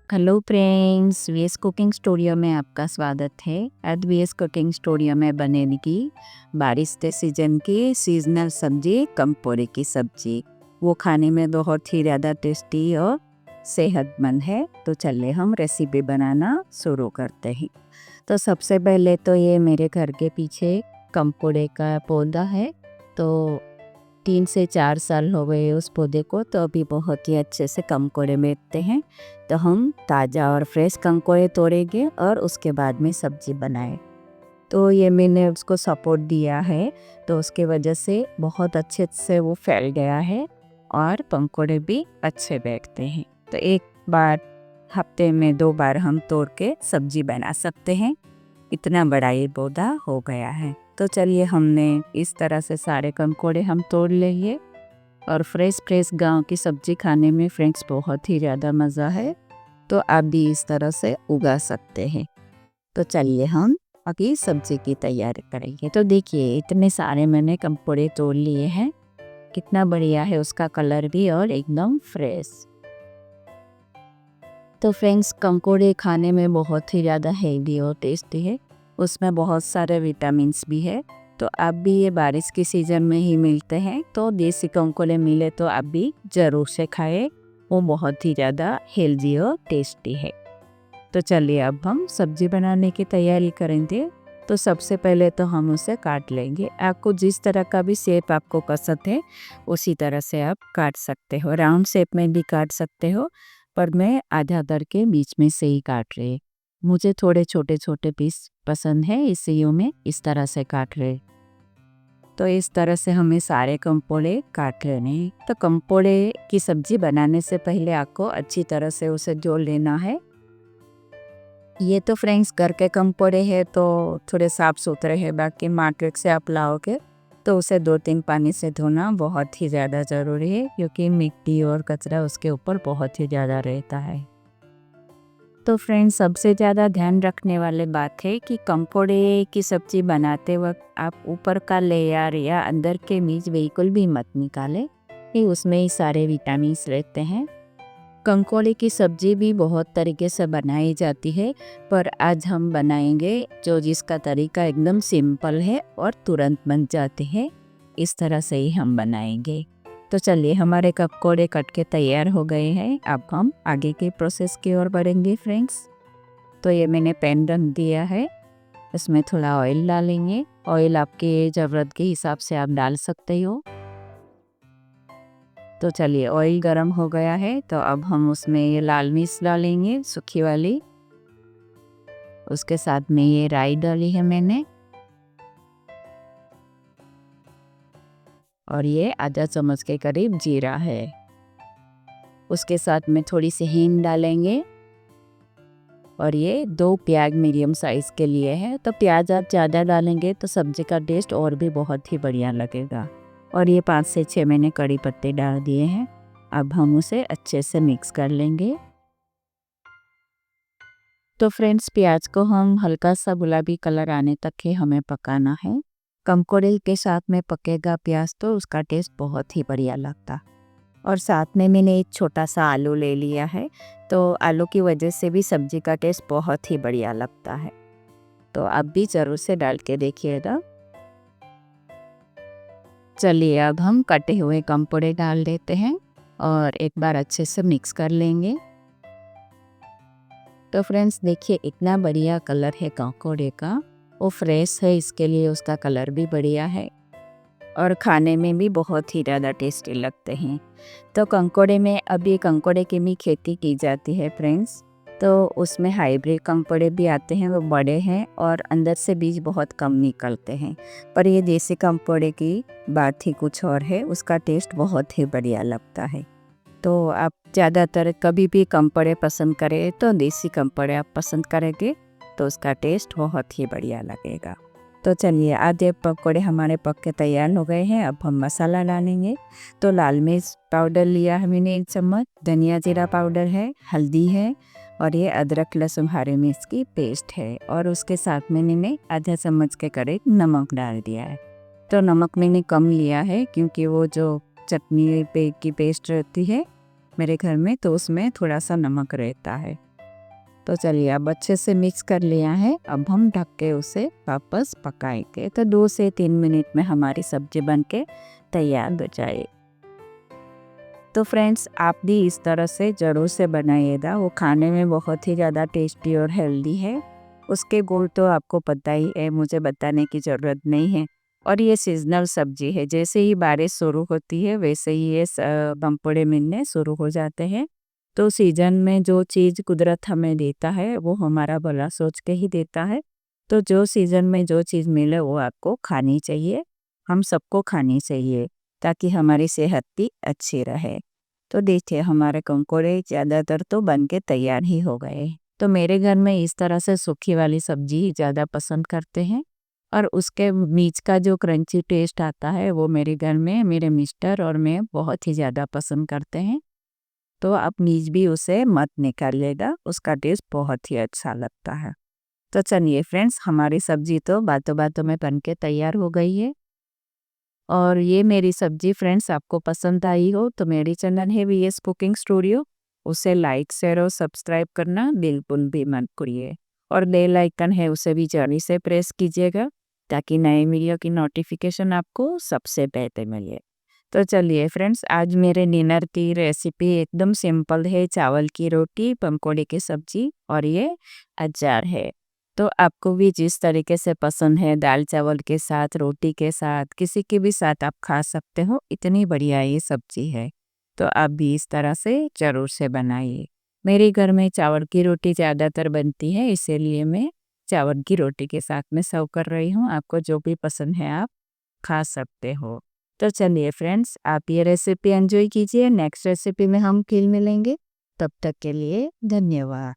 Hello friends, VS cooking studio में आपका स्वागत है। आज वीएस कुकिंग स्टूडियो में बनेगी बारिश के सीजन की सीजनल सब्जी कंपोड़े की सब्जी। वो खाने में बहुत ही ज़्यादा टेस्टी और सेहतमंद है। तो चलिए हम रेसिपी बनाना शुरू करते हैं। तो सबसे पहले तो ये मेरे घर के पीछे कंपोड़े का पौधा है। तो 3 से 4 साल हो गए उस पौधे को, तो अभी बहुत ही अच्छे से कंकोड़े मिलते हैं। तो हम ताज़ा और फ्रेश कंकोड़े तोड़ेंगे और उसके बाद में सब्जी बनाए। तो ये मैंने उसको सपोर्ट दिया है, तो उसके वजह से बहुत अच्छे से वो फैल गया है और कंकोड़े भी अच्छे बैठते हैं। तो एक बार हफ्ते में 2 बार हम तोड़ के सब्जी बना सकते हैं। इतना बड़ा ये पौधा हो गया है। तो चलिए हमने इस तरह से सारे कंकोड़े हम तोड़ लिए और फ्रेश गांव की सब्जी खाने में फ्रेंड्स बहुत ही ज़्यादा मज़ा है। तो आप भी इस तरह से उगा सकते हैं। तो चलिए हम अभी सब्जी की तैयारी करेंगे। तो देखिए इतने सारे मैंने कंकोड़े तोड़ लिए हैं। कितना बढ़िया है उसका कलर भी और एकदम फ्रेश। तो फ्रेंड्स कंकोड़े खाने में बहुत ही ज़्यादा हेल्दी और टेस्टी है। उसमें बहुत सारे विटामिन्स भी है। तो आप भी ये बारिश के सीज़न में ही मिलते हैं, तो देसी कंकोड़े मिले तो आप भी ज़रूर से खाएं। वो बहुत ही ज़्यादा हेल्दी और टेस्टी है। तो चलिए अब हम सब्जी बनाने की तैयारी करेंगे। तो सबसे पहले तो हम उसे काट लेंगे। आपको जिस तरह का भी शेप आपको पसंद है उसी तरह से आप काट सकते हो। राउंड शेप में भी काट सकते हो, पर मैं आधा करके बीच में से ही काट रही। मुझे थोड़े छोटे छोटे पीस पसंद है, इसलिए मैं इस तरह से काट रही। तो इस तरह से हमें सारे कंकोड़े काट लेने हैं। तो कंकोड़े की सब्जी बनाने से पहले आपको अच्छी तरह से उसे धो लेना है। ये तो फ्रेंड्स घर के कंकोड़े हैं तो थोड़े साफ सुथरे हैं, बाकी मार्केट से आप लाओगे तो उसे 2-3 पानी से धोना बहुत ही ज़्यादा ज़रूरी है, क्योंकि मिट्टी और कचरा उसके ऊपर बहुत ही ज़्यादा रहता है। तो फ्रेंड्स सबसे ज़्यादा ध्यान रखने वाली बात है कि कंकोड़े की सब्जी बनाते वक्त आप ऊपर का लेयर या अंदर के बीज बिल्कुल भी मत निकालें, कि उसमें ही सारे विटामिन्स रहते हैं। कंकोड़े की सब्जी भी बहुत तरीके से बनाई जाती है, पर आज हम बनाएंगे जिसका तरीका एकदम सिंपल है और तुरंत बन जाते हैं। इस तरह से ही हम बनाएंगे। तो चलिए हमारे कंकोड़े कट के तैयार हो गए हैं। अब हम आगे के प्रोसेस की ओर बढ़ेंगे फ्रेंड्स। तो ये मैंने पैन रख दिया है, इसमें थोड़ा ऑयल डालेंगे। ऑयल आपके ज़रूरत के हिसाब से आप डाल सकते हो। तो चलिए ऑयल गरम हो गया है, तो अब हम उसमें ये लाल मिर्च डालेंगे सूखी वाली। उसके साथ में ये राई डाली है मैंने, और ये आधा चम्मच के करीब जीरा है। उसके साथ में थोड़ी सी हींग डालेंगे, और ये 2 प्याज मीडियम साइज़ के लिए है। तो प्याज आप ज़्यादा डालेंगे तो सब्जी का टेस्ट और भी बहुत ही बढ़िया लगेगा। और ये 5 से 6 मैंने कड़ी पत्ते डाल दिए हैं। अब हम उसे अच्छे से मिक्स कर लेंगे। तो फ्रेंड्स प्याज को हम हल्का सा गुलाबी कलर आने तक ही हमें पकाना है। कंकोड़े के साथ में पकेगा प्याज तो उसका टेस्ट बहुत ही बढ़िया लगता। और साथ में मैंने एक छोटा सा आलू ले लिया है, तो आलू की वजह से भी सब्जी का टेस्ट बहुत ही बढ़िया लगता है। तो आप भी ज़रूर से डाल के देखिएगा। चलिए अब हम कटे हुए कंकोड़े डाल देते हैं और एक बार अच्छे से मिक्स कर लेंगे। तो फ्रेंड्स देखिए इतना बढ़िया कलर है कंकोड़े का। वो फ्रेश है, इसके लिए उसका कलर भी बढ़िया है और खाने में भी बहुत ही ज़्यादा टेस्टी लगते हैं। तो कंकोड़े में अभी कंकोड़े की भी खेती की जाती है फ्रेंड्स। तो उसमें हाइब्रिड कंकोड़े भी आते हैं, वो बड़े हैं और अंदर से बीज बहुत कम निकलते हैं। पर ये देसी कंकोड़े की बात ही कुछ और है, उसका टेस्ट बहुत ही बढ़िया लगता है। तो आप ज़्यादातर कभी भी कंकोड़े पसंद करें तो देसी कंकोड़े आप पसंद करेंगे तो उसका टेस्ट बहुत ही बढ़िया लगेगा। तो चलिए आधे पकौड़े हमारे पक के तैयार हो गए हैं। अब हम मसाला डालेंगे। तो लाल मिर्च पाउडर लिया है मैंने 1 चम्मच, धनिया जीरा पाउडर है, हल्दी है, और ये अदरक लहसुन हरी मिर्च की पेस्ट है। और उसके साथ में मैंने आधा चम्मच के करीब नमक डाल दिया है। तो नमक मैंने कम लिया है क्योंकि वो जो चटनी पे की पेस्ट रहती है मेरे घर में, तो उसमें थोड़ा सा नमक रहता है। तो चलिए अब अच्छे से मिक्स कर लिया है। अब हम ढक के उसे वापस पकाएंगे। तो 2 से 3 मिनट में हमारी सब्जी बन के तैयार हो जाए। तो फ्रेंड्स आप भी इस तरह से ज़रूर से बनाइएगा। वो खाने में बहुत ही ज़्यादा टेस्टी और हेल्दी है। उसके गुण तो आपको पता ही है, मुझे बताने की ज़रूरत नहीं है। और ये सीजनल सब्जी है, जैसे ही बारिश शुरू होती है वैसे ही ये बम्पड़े मिलने शुरू हो जाते हैं। तो सीजन में जो चीज़ कुदरत हमें देता है वो हमारा भला सोच के ही देता है। तो जो सीजन में जो चीज़ मिले वो आपको खानी चाहिए, हम सबको खानी चाहिए, ताकि हमारी सेहत भी अच्छी रहे। तो देखिए हमारे कंकोड़े ज़्यादातर तो बन के तैयार ही हो गए। तो मेरे घर में इस तरह से सूखी वाली सब्जी ही ज़्यादा पसंद करते हैं। और उसके बीच का जो क्रंची टेस्ट आता है वो मेरे घर में मेरे मिस्टर और मैं बहुत ही ज़्यादा पसंद करते हैं। तो आप नीज भी उसे मत निकालिएगा, उसका टेस्ट बहुत ही अच्छा लगता है। तो चलिए फ्रेंड्स, हमारी सब्जी तो बातों बातों में बन के तैयार हो गई है। और ये मेरी सब्जी फ्रेंड्स आपको पसंद आई हो तो मेरी चैनल है वीएस कुकिंग स्टूडियो, उसे लाइक शेयर और सब्सक्राइब करना बिल्कुल भी मत करिए। और बेल आइकन है उसे भी जल्दी से प्रेस कीजिएगा, ताकि नए वीडियो की नोटिफिकेशन आपको सबसे पहले मिले। तो चलिए फ्रेंड्स, आज मेरे डिनर की रेसिपी एकदम सिंपल है। चावल की रोटी, पंकोड़े की सब्जी और ये अचार है। तो आपको भी जिस तरीके से पसंद है, दाल चावल के साथ, रोटी के साथ, किसी के भी साथ आप खा सकते हो। इतनी बढ़िया ये सब्जी है। तो आप भी इस तरह से ज़रूर से बनाइए। मेरे घर में चावल की रोटी ज़्यादातर बनती है, इसीलिए मैं चावल की रोटी के साथ में सर्व कर रही हूँ। आपको जो भी पसंद है आप खा सकते हो। तो चलिए फ्रेंड्स, आप ये रेसिपी एंजॉय कीजिए। नेक्स्ट रेसिपी में हम फिर मिलेंगे। तब तक के लिए धन्यवाद।